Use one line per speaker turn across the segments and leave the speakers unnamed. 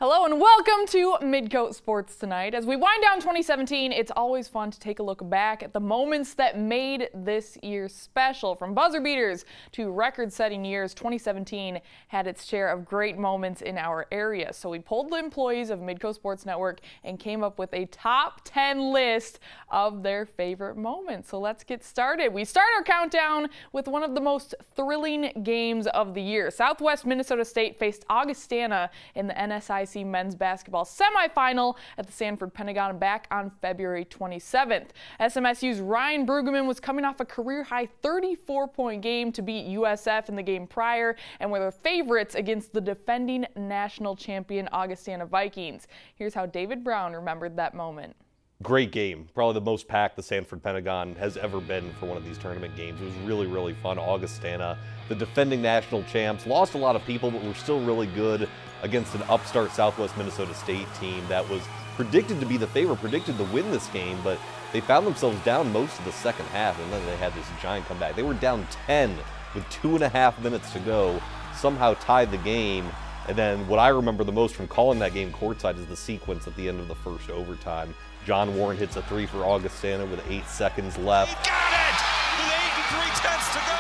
Hello and welcome to Midco Sports Tonight. As we wind down 2017, it's always fun to take a look back at the moments that made this year special. From buzzer beaters to record-setting years, 2017 had its share of great moments in our area. So we polled the employees of Midco Sports Network and came up with a top 10 list of their favorite moments. So let's get started. We start our countdown with one of the most thrilling games of the year. Southwest Minnesota State faced Augustana in the NSIC men's basketball semifinal at the Sanford Pentagon back on February 27th. SMSU's Ryan Bruggeman was coming off a career-high 34-point game to beat USF in the game prior and were the favorites against the defending national champion Augustana Vikings. Here's how David Brown remembered that moment.
Great game. Probably the most packed the Sanford Pentagon has ever been for one of these tournament games. It was really, really fun. Augustana, the defending national champs, lost a lot of people, but were still really good against an upstart Southwest Minnesota State team that was predicted to be the favorite, predicted to win this game, but they found themselves down most of the second half, and then they had this giant comeback. They were down 10 with 2.5 minutes to go, somehow tied the game. And then what I remember the most from calling that game courtside is the sequence at the end of the first overtime. John Warren hits a three for Augustana with 8 seconds left.
He got it! With 8 3/10 to go!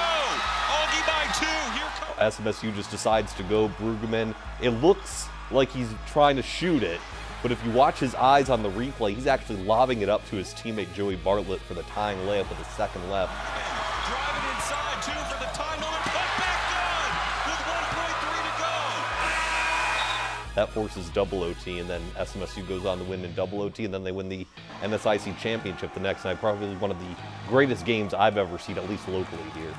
Augie by 2. Here comes
SMSU just decides to go Bruggeman. It looks like he's trying to shoot it, but if you watch his eyes on the replay, he's actually lobbing it up to his teammate Joey Bartlett for the tying layup with a second left.
driving inside 2 for the time limit. Put back good with 1.3 to go.
That forces double OT, and then SMSU goes on to win in double OT, and then they win the NSIC championship the next night. Probably one of the greatest games I've ever seen, at least locally here.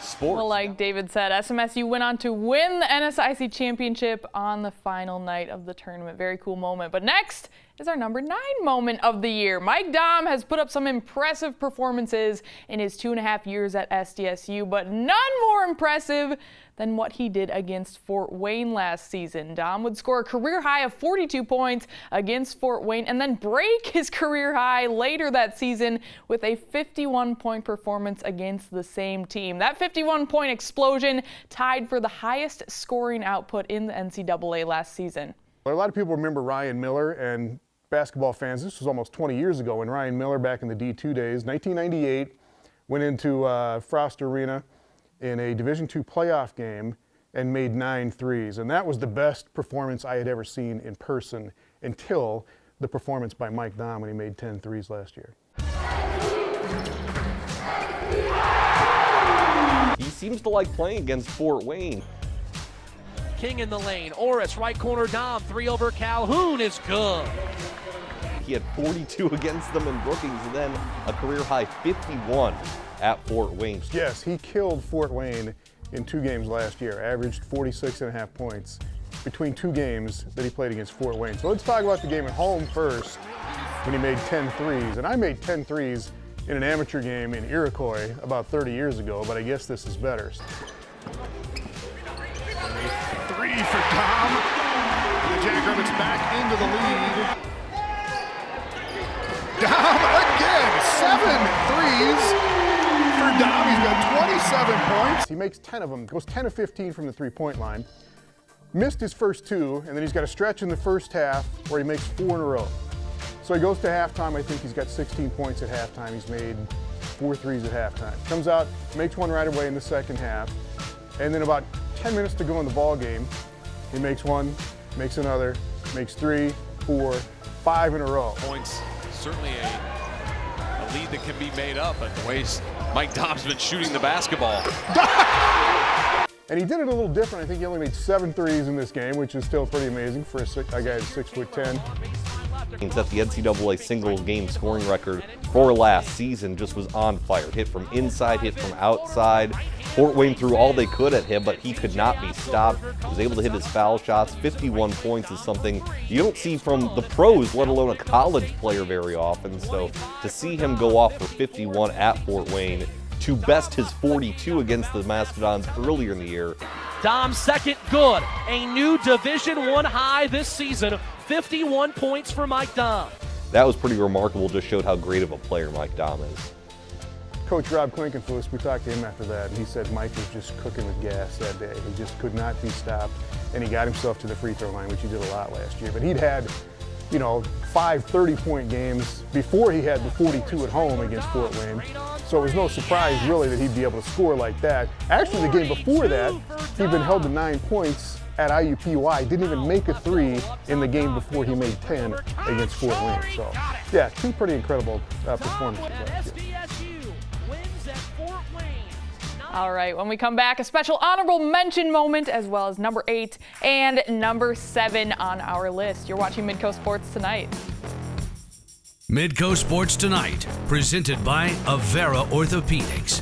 Sports.
Well, like David said, SMSU went on to win the NSIC championship on the final night of the tournament. Very cool moment. But next is our number 9 moment of the year. Mike Daum has put up some impressive performances in his 2.5 years at SDSU, but none more impressive than what he did against Fort Wayne last season. Daum would score a career high of 42 points against Fort Wayne and then break his career high later that season with a 51-point performance against the same team. That 51-point explosion tied for the highest scoring output in the NCAA last season.
A lot of people remember Ryan Miller, and basketball fans, this was almost 20 years ago when Ryan Miller, back in the D2 days, 1998, went into Frost Arena in a Division II playoff game and made 9 threes. And that was the best performance I had ever seen in person until the performance by Mike Daum when he made 10 threes last year.
He seems to like playing against Fort Wayne.
King in the lane. Orris, right corner, Daum, 3 over Calhoun is good.
He had 42 against them in Brookings, and then a career-high 51 at Fort Wayne.
Yes, he killed Fort Wayne in 2 games last year, averaged 46.5 points between 2 games that he played against Fort Wayne. So let's talk about the game at home first, when he made 10 threes. And I made 10 threes in an amateur game in Iroquois about 30 years ago, but I guess this is better.
3 for Daum. The Jackrabbits back into the lead. Daum again, 7 threes for Daum. He's got 27 points.
He makes 10 of them, goes 10 of 15 from the three-point line. Missed his first 2, and then he's got a stretch in the first half where he makes 4 in a row. So he goes to halftime. I think he's got 16 points at halftime. He's made 4 threes at halftime. Comes out, makes 1 right away in the second half, and then about 10 minutes to go in the ball game, he makes 1, makes another, makes 3, 4, 5 in a row.
Points, certainly a lead that can be made up, but the way Mike Daum's been shooting the basketball.
And he did it a little different. I think he only made 7 threes in this game, which is still pretty amazing for a guy who's 6'10".
He set the NCAA single game scoring record for last season, just was on fire. Hit from inside, hit from outside. Fort Wayne threw all they could at him, but he could not be stopped. He was able to hit his foul shots. 51 points is something you don't see from the pros, let alone a college player very often. So to see him go off for 51 at Fort Wayne, to best his 42 against the Mastodons earlier in the year.
Daum second good. A new Division I high this season. 51 points for Mike Daum.
That was pretty remarkable, just showed how great of a player Mike Daum is.
Coach Rob Klinkenfuss, we talked to him after that, and he said Mike was just cooking with gas that day. He just could not be stopped. and he got himself to the free throw line, which he did a lot last year. But he'd had, 5 30-point games before he had the 42 at home against Fort Wayne. So it was no surprise, really, that he'd be able to score like that. Actually, the game before that, he'd been held to 9 points at IUPUI, didn't even make a 3 in the game before he made 10 against Fort Wayne. So, yeah, 2 pretty incredible performances last year.
All right, when we come back, a special honorable mention moment, as well as number 8 and number 7 on our list. You're watching Midco Sports Tonight.
Midco Sports Tonight, presented by Avera Orthopedics.